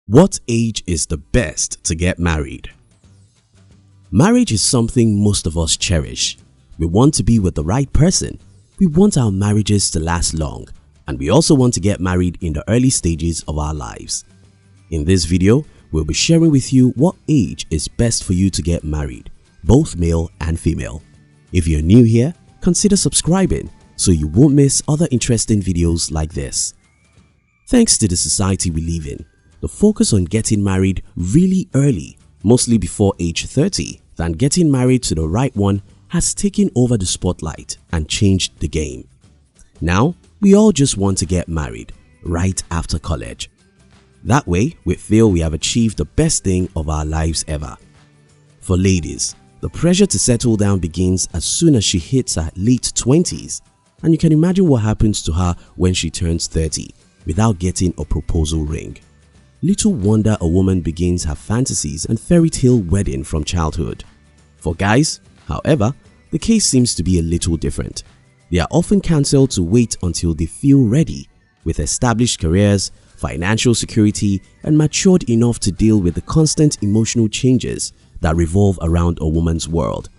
What age is the best to get married? Marriage is something most of us cherish. We want to be with the right person. We want our marriages to last long, and we also want to get married in the early stages of our lives. In this video, we'll be sharing with you what age is best for you to get married, both male and female. If you're new here, consider subscribing so you won't miss other interesting videos like this. Thanks to the society we live in, the focus on getting married really early, mostly before age 30, than getting married to the right one has taken over the spotlight and changed the game. Now, we all just want to get married right after college. That way, we feel we have achieved the best thing of our lives ever. For ladies, the pressure to settle down begins as soon as she hits her late 20s, and you can imagine what happens to her when she turns 30 without getting a proposal ring. Little wonder a woman begins her fantasies and fairy tale wedding from childhood. For guys, however, the case seems to be a little different. They are often counseled to wait until they feel ready, with established careers, financial security, and matured enough to deal with the constant emotional changes that revolve around a woman's world.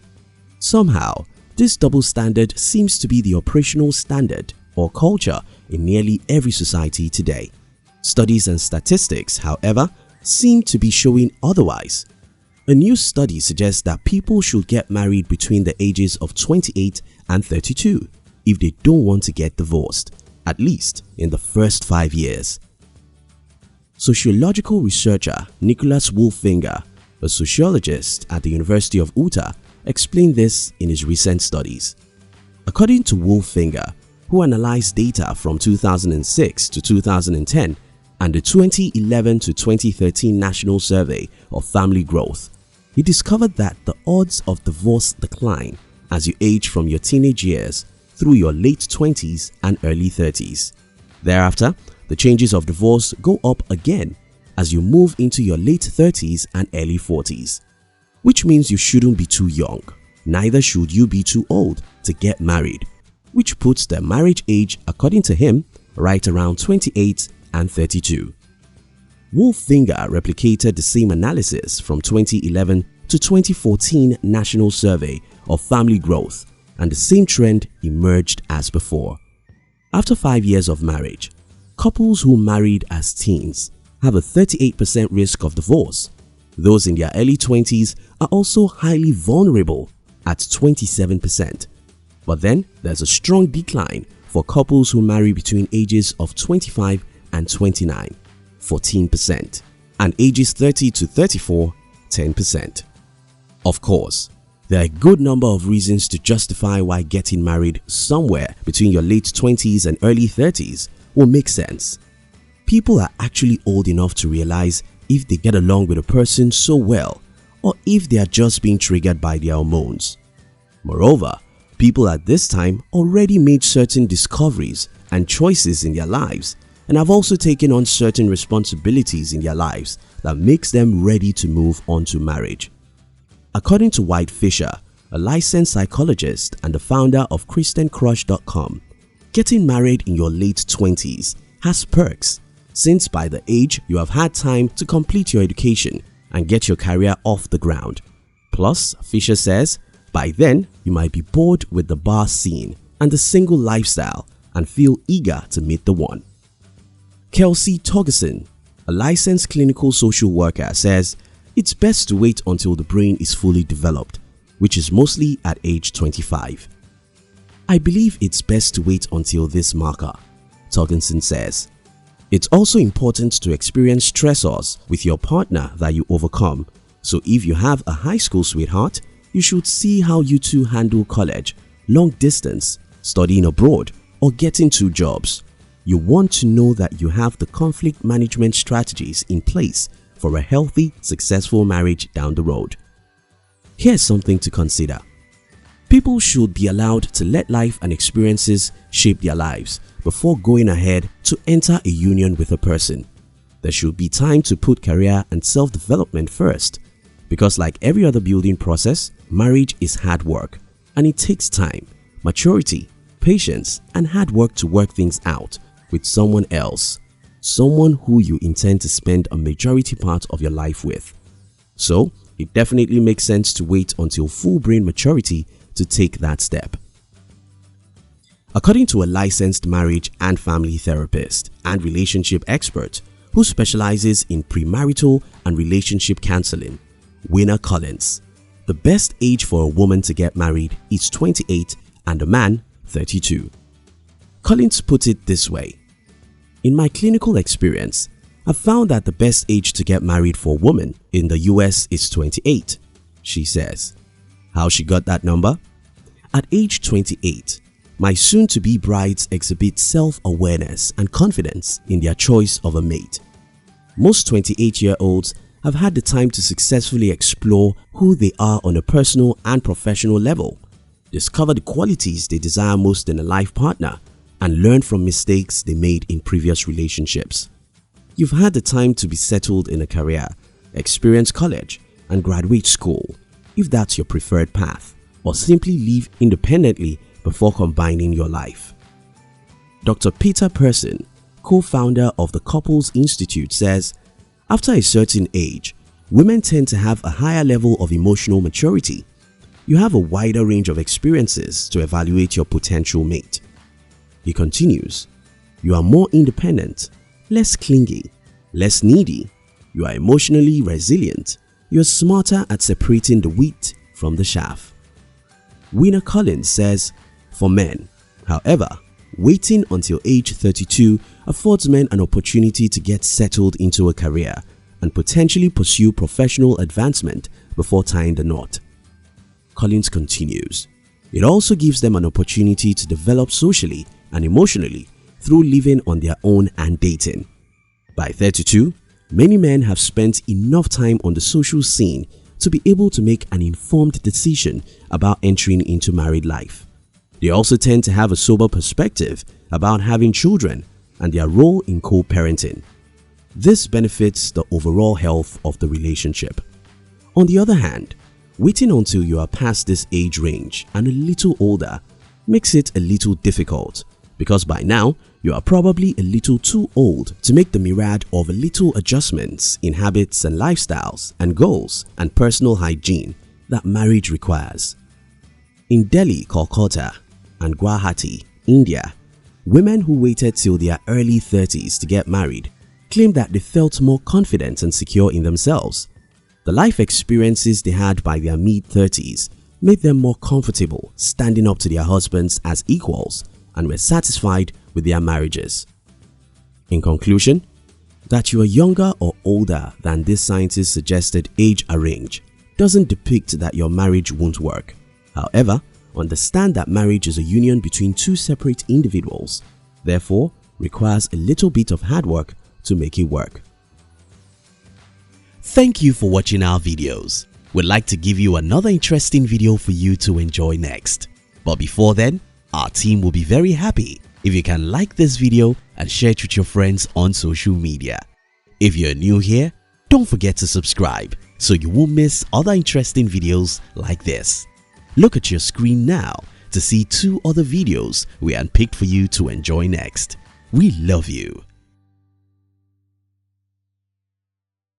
Somehow, this double standard seems to be the operational standard or culture in nearly every society today. Studies and statistics, however, seem to be showing otherwise. A new study suggests that people should get married between the ages of 28 and 32 if they don't want to get divorced, at least in the first 5 years. Sociological researcher Nicholas Wolfinger, a sociologist at the University of Utah, explained this in his recent studies. According to Wolfinger, who analyzed data from 2006 to 2010 and the 2011 to 2013 National Survey of Family Growth, he discovered that the odds of divorce decline as you age from your teenage years through your late 20s and early 30s. Thereafter, the chances of divorce go up again as you move into your late 30s and early 40s, which means you shouldn't be too young, neither should you be too old to get married, which puts the marriage age, according to him, right around 28 and 32. Wolfinger replicated the same analysis from 2011 to 2014 National Survey of Family Growth, and the same trend emerged as before. After 5 years of marriage, couples who married as teens have a 38% risk of divorce. Those in their early 20s are also highly vulnerable at 27%. But then there's a strong decline for couples who marry between ages of 25 and 29, 14%, and ages 30 to 34, 10%. Of course, there are a good number of reasons to justify why getting married somewhere between your late 20s and early 30s will make sense. People are actually old enough to realize if they get along with a person so well, or if they are just being triggered by their hormones. Moreover, people at this time already made certain discoveries and choices in their lives, and have also taken on certain responsibilities in their lives that makes them ready to move on to marriage. According to White Fisher, a licensed psychologist and the founder of ChristianCrush.com, getting married in your late 20s has perks, since by the age you have had time to complete your education and get your career off the ground. Plus, Fisher says, by then you might be bored with the bar scene and the single lifestyle and feel eager to meet the one. Kelsey Torgerson, a licensed clinical social worker, says it's best to wait until the brain is fully developed, which is mostly at age 25. I believe it's best to wait until this marker, Torgerson says. It's also important to experience stressors with your partner that you overcome, so if you have a high school sweetheart, you should see how you two handle college, long distance, studying abroad, or getting 2 jobs. You want to know that you have the conflict management strategies in place for a healthy, successful marriage down the road. Here's something to consider. People should be allowed to let life and experiences shape their lives before going ahead to enter a union with a person. There should be time to put career and self-development first, because like every other building process, marriage is hard work, and it takes time, maturity, patience, and hard work to work things out with someone else. someone who you intend to spend a majority part of your life with. So, it definitely makes sense to wait until full brain maturity to take that step. According to a licensed marriage and family therapist and relationship expert who specializes in premarital and relationship counseling, Winner Collins, the best age for a woman to get married is 28 and a man 32. Collins put it this way: "In my clinical experience, I found that the best age to get married for a woman in the US is 28, she says. How she got that number? At age 28, my soon-to-be brides exhibit self-awareness and confidence in their choice of a mate. Most 28-year-olds have had the time to successfully explore who they are on a personal and professional level, discover the qualities they desire most in a life partner, and learn from mistakes they made in previous relationships. You've had the time to be settled in a career, experience college, and graduate school, if that's your preferred path, or simply live independently before combining your life." Dr. Peter Person, co-founder of the Couples Institute, says, "After a certain age, women tend to have a higher level of emotional maturity. You have a wider range of experiences to evaluate your potential mate." He continues, "You are more independent, less clingy, less needy. You are emotionally resilient. You are smarter at separating the wheat from the chaff." Winner Collins says, "For men, however, waiting until age 32 affords men an opportunity to get settled into a career and potentially pursue professional advancement before tying the knot." Collins continues, "It also gives them an opportunity to develop socially and emotionally through living on their own and dating. By 32, many men have spent enough time on the social scene to be able to make an informed decision about entering into married life. They also tend to have a sober perspective about having children and their role in co-parenting. This benefits the overall health of the relationship. On the other hand, waiting until you are past this age range and a little older makes it a little difficult, because by now you are probably a little too old to make the myriad of little adjustments in habits and lifestyles and goals and personal hygiene that marriage requires." In Delhi, Kolkata, and Guwahati, India, women who waited till their early 30s to get married claimed that they felt more confident and secure in themselves. The life experiences they had by their mid-30s made them more comfortable standing up to their husbands as equals and were satisfied with their marriages. In conclusion, that you are younger or older than this scientist's suggested age range doesn't depict that your marriage won't work. However, understand that marriage is a union between two separate individuals, therefore requires a little bit of hard work to make it work. Thank you for watching our videos. We'd like to give you another interesting video for you to enjoy next. But before then, our team will be very happy if you can like this video and share it with your friends on social media. If you're new here, don't forget to subscribe so you won't miss other interesting videos like this. Look at your screen now to see 2 other videos we handpicked for you to enjoy next. We love you.